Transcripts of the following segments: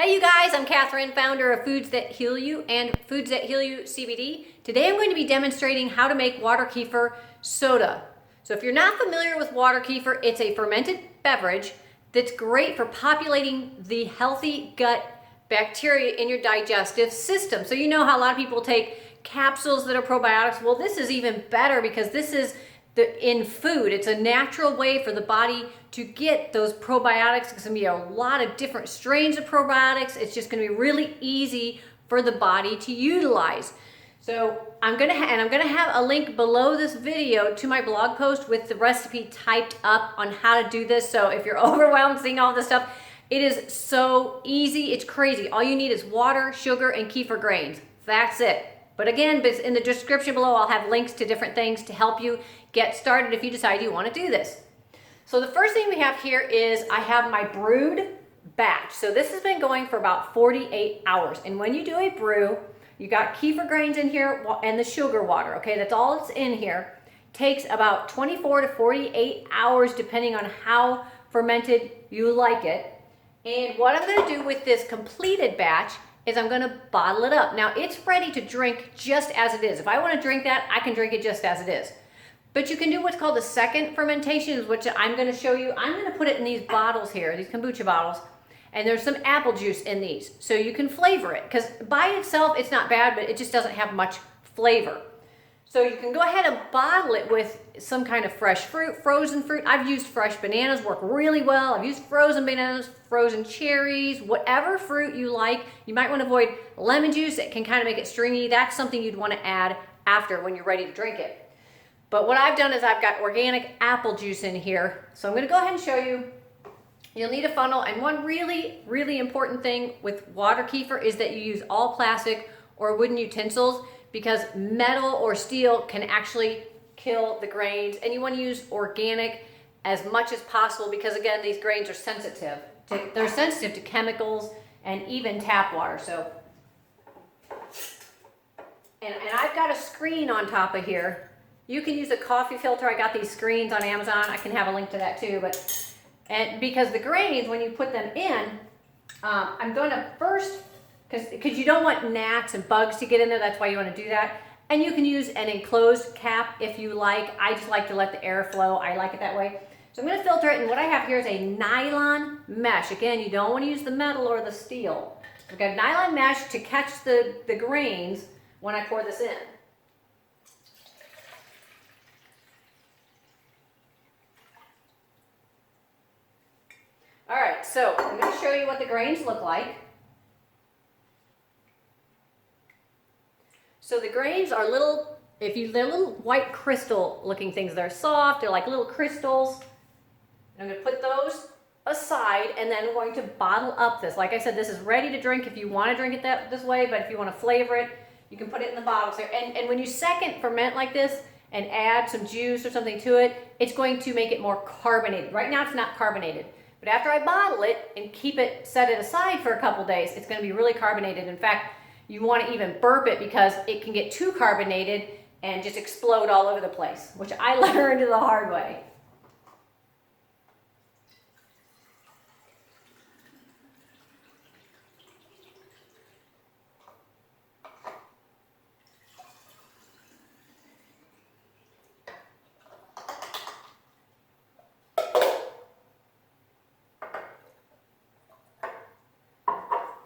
Hey you guys, I'm Catherine, founder of Foods That Heal You and Foods That Heal You CBD. Today I'm going to be demonstrating how to make water kefir soda. So if you're not familiar with water kefir, it's a fermented beverage that's great for populating the healthy gut bacteria in your digestive system. So you know how a lot of people take capsules that are probiotics. Well, this is even better because this is in food. It's a natural way for the body to get those probiotics. It's going to be a lot of different strains of probiotics. It's just going to be really easy for the body to utilize. So I'm going to have a link below this video to my blog post with the recipe typed up on how to do this. So if you're overwhelmed seeing all this stuff, it is so easy. It's crazy. All you need is water, sugar, and kefir grains. That's it. But again, in the description below, I'll have links to different things to help you get started if you decide you want to do this. So the first thing we have here is I have my brewed batch. So this has been going for about 48 hours. And when you do a brew, you got kefir grains in here and the sugar water, okay? That's all that's in here. Takes about 24 to 48 hours depending on how fermented you like it. And what I'm going to do with this completed batch is I'm going to bottle it up. Now it's ready to drink just as it is. If I want to drink that, I can drink it just as it is. But you can do what's called a second fermentation, which I'm going to show you. I'm going to put it in these bottles here, these kombucha bottles, and there's some apple juice in these. So you can flavor it, because by itself it's not bad, but it just doesn't have much flavor. So you can go ahead and bottle it with some kind of fresh fruit, frozen fruit. I've used fresh bananas, work really well. I've used frozen bananas, frozen cherries, whatever fruit you like. You might want to avoid lemon juice. It can kind of make it stringy. That's something you'd want to add after when you're ready to drink it. But what I've done is I've got organic apple juice in here. So I'm going to go ahead and show you. You'll need a funnel. And one really, really important thing with water kefir is that you use all plastic or wooden utensils, because metal or steel can actually kill the grains. And you want to use organic as much as possible because, again, these grains are sensitive. They're sensitive to chemicals and even tap water. So, and I've got a screen on top of here. You can use a coffee filter. I got these screens on Amazon. I can have a link to that too. And because the grains, when you put them in, I'm going to first, because you don't want gnats and bugs to get in there. That's why you want to do that. And you can use an enclosed cap if you like. I just like to let the air flow. I like it that way. So I'm going to filter it. And what I have here is a nylon mesh. Again, you don't want to use the metal or the steel. I've got a nylon mesh to catch the grains when I pour this in. All right, so I'm going to show you what the grains look like. So the grains are they're little white crystal looking things. They're soft, they're like little crystals. I'm going to put those aside and then I'm going to bottle up this. Like I said, this is ready to drink if you want to drink it this way, but if you want to flavor it, you can put it in the bottles there. And when you second ferment like this and add some juice or something to it, it's going to make it more carbonated. Right now it's not carbonated. But after I bottle it and set it aside for a couple days, it's going to be really carbonated. In fact, you want to even burp it because it can get too carbonated and just explode all over the place, which I learned the hard way.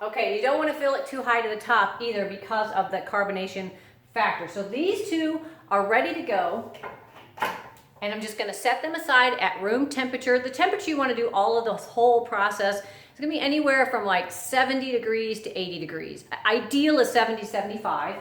Okay, you don't want to fill it too high to the top either because of the carbonation factor. So these two are ready to go. And I'm just going to set them aside at room temperature. The temperature you want to do all of this whole process is going to be anywhere from like 70 degrees to 80 degrees. Ideal is 70, 75.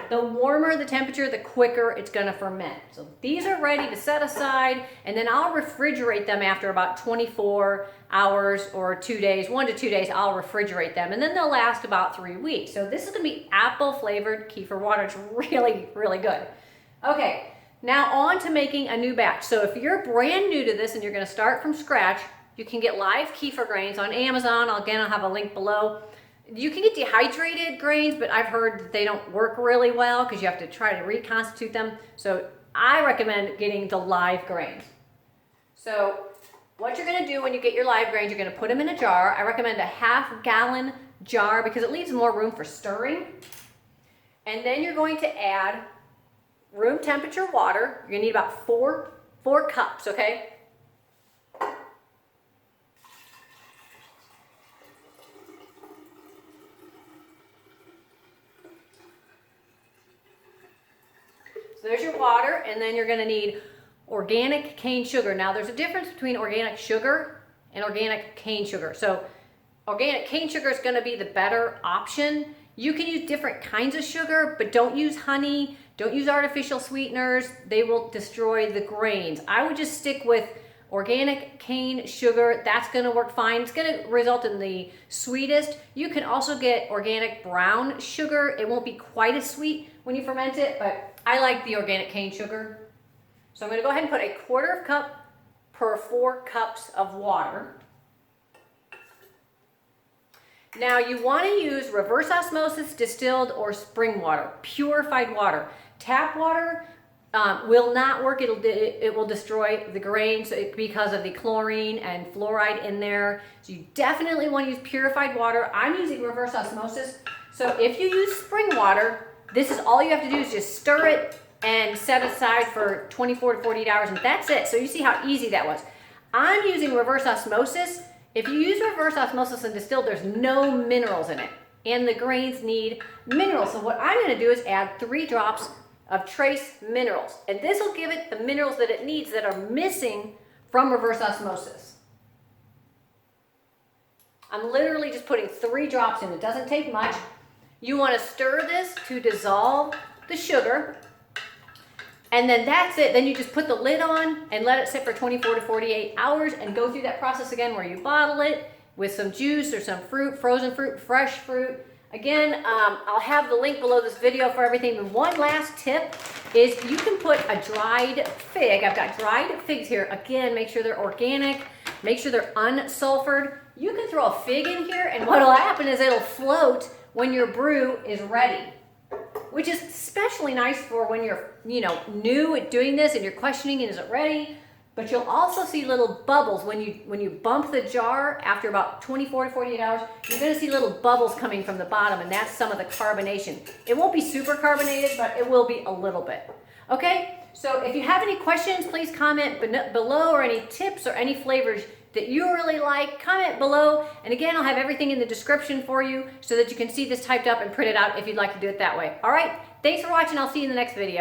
The warmer the temperature, the quicker it's going to ferment. So these are ready to set aside, and then I'll refrigerate them after about 24 hours or 2 days, 1 to 2 days, I'll refrigerate them, and then they'll last about 3 weeks. So this is going to be apple flavored kefir water. It's really, really good. Okay, now on to making a new batch. So if you're brand new to this and you're going to start from scratch, you can get live kefir grains on Amazon. Again, I'll have a link below. You can get dehydrated grains, but I've heard that they don't work really well because you have to try to reconstitute them. So I recommend getting the live grains. So What you're gonna do when you get your live grains, you're gonna put them in a jar. I recommend a half-gallon jar because it leaves more room for stirring. And then you're going to add room temperature water. You're gonna need about four cups, okay? So there's your water, and then you're gonna need organic cane sugar. Now there's a difference between organic sugar and organic cane sugar. So organic cane sugar is gonna be the better option. You can use different kinds of sugar, but don't use honey, don't use artificial sweeteners. They will destroy the grains. I would just stick with organic cane sugar. That's gonna work fine. It's gonna result in the sweetest. You can also get organic brown sugar. It won't be quite as sweet when you ferment it, but I like the organic cane sugar. So I'm gonna go ahead and put a 1/4 cup per 4 cups of water. Now you wanna use reverse osmosis, distilled, or spring water, purified water. Tap water will not work. It will destroy the grains because of the chlorine and fluoride in there. So you definitely wanna use purified water. I'm using reverse osmosis. So if you use spring water, this is all you have to do is just stir it and set aside for 24 to 48 hours, and that's it. So you see how easy that was. I'm using reverse osmosis. If you use reverse osmosis and distilled, there's no minerals in it, and the grains need minerals. So what I'm gonna do is add 3 drops of trace minerals, and this will give it the minerals that it needs that are missing from reverse osmosis. I'm literally just putting 3 drops in. It doesn't take much. You wanna stir this to dissolve the sugar. And then that's it. Then you just put the lid on and let it sit for 24 to 48 hours and go through that process again where you bottle it with some juice or some fruit, frozen fruit, fresh fruit. Again, I'll have the link below this video for everything. And one last tip is you can put a dried fig. I've got dried figs here. Again, make sure they're organic. Make sure they're unsulfured. You can throw a fig in here, and what'll happen is it'll float when your brew is ready, which is especially nice for when you're, new at doing this and you're questioning, is it ready? But you'll also see little bubbles when you bump the jar after about 24 to 48 hours. You're going to see little bubbles coming from the bottom, and that's some of the carbonation. It won't be super carbonated, but it will be a little bit. Okay, so if you have any questions, please comment below, or any tips or any flavors that you really like, comment below. And again, I'll have everything in the description for you so that you can see this typed up and print it out if you'd like to do it that way. All right, thanks for watching. I'll see you in the next video.